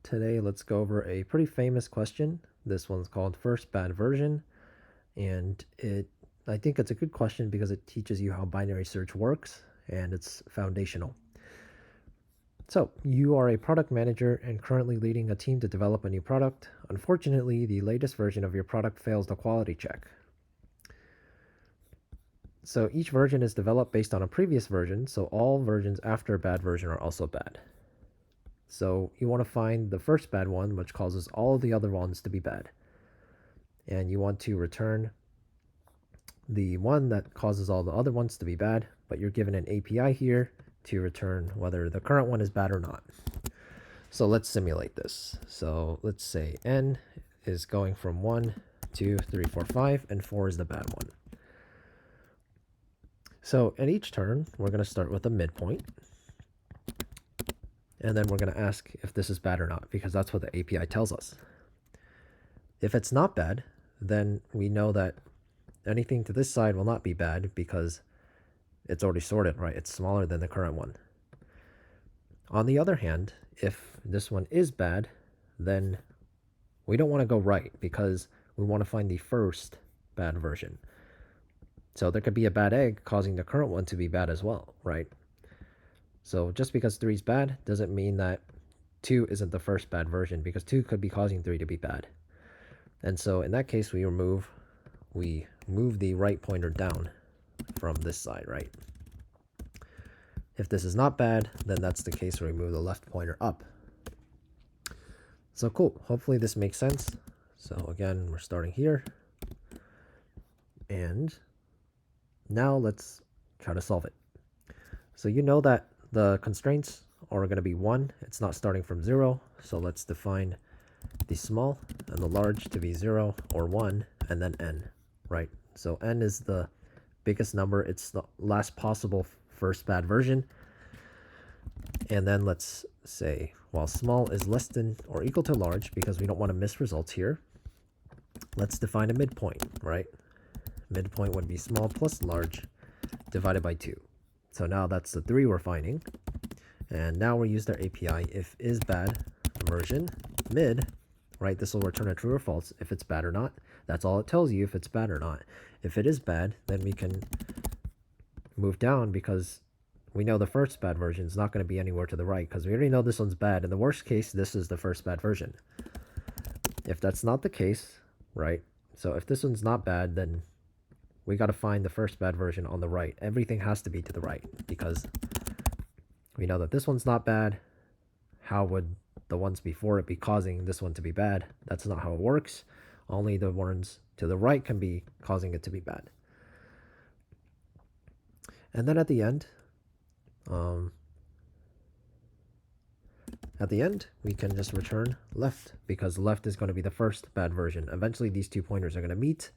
Today, let's go over a pretty famous question. This one's called first bad version, and I think it's a good question because it teaches you how binary search works, and it's foundational. So, you are a product manager and currently leading a team to develop a new product. Unfortunately, the latest version of your product fails the quality check. So each version is developed based on a previous version, so all versions after a bad version are also bad. So you want to find the first bad one, which causes all the other ones to be bad. And you want to return the one that causes all the other ones to be bad, but you're given an API here to return whether the current one is bad or not. So let's simulate this. So let's say n is going from 1, 2, 3, 4, 5, and 4 is the bad one. So at each turn, we're going to start with a midpoint. And then we're going to ask if this is bad or not, because that's what the API tells us. If it's not bad, then we know that anything to this side will not be bad because it's already sorted, right? It's smaller than the current one. On the other hand, if this one is bad, then we don't want to go right because we want to find the first bad version. So there could be a bad egg causing the current one to be bad as well, right? So just because 3 is bad doesn't mean that 2 isn't the first bad version, because 2 could be causing 3 to be bad. And so in that case, we move the right pointer down from this side, right? If this is not bad, then that's the case where we move the left pointer up. So cool. Hopefully this makes sense. So again, we're starting here. And now let's try to solve it. So you know that the constraints are going to be 1. It's not starting from 0. So let's define the small and the large to be 0 or 1, and then n, right? So n is the biggest number. It's the last possible first bad version. And then let's say, while small is less than or equal to large, because we don't want to miss results here, let's define a midpoint, right? Midpoint would be small plus large divided by 2. So now that's the 3 we're finding. And now we use their API if is bad version mid, right? This will return a true or false if it's bad or not. That's all it tells you, if it's bad or not. If it is bad, then we can move down because we know the first bad version is not going to be anywhere to the right because we already know this one's bad. In the worst case, this is the first bad version. If that's not the case, right? So if this one's not bad, then we got to find the first bad version on the right. Everything has to be to the right because we know that this one's not bad. How would the ones before it be causing this one to be bad? That's not how it works. Only the ones to the right can be causing it to be bad. And then at the end, we can just return left because left is going to be the first bad version. Eventually, these 2 pointers are going to meet,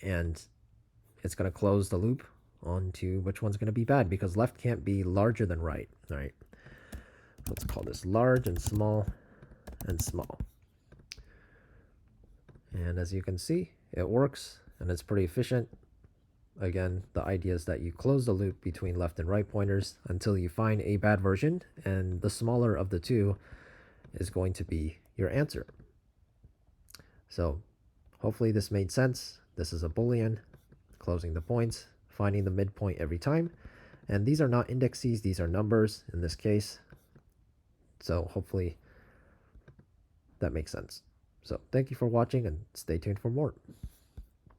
and it's going to close the loop onto which one's going to be bad because left can't be larger than right, right? Let's call this large and small and small. And as you can see, it works and it's pretty efficient. Again, the idea is that you close the loop between left and right pointers until you find a bad version, and the smaller of the two is going to be your answer. So hopefully this made sense. This is a Boolean, closing the points, finding the midpoint every time. And these are not indexes, these are numbers in this case. So hopefully that makes sense. So thank you for watching and stay tuned for more.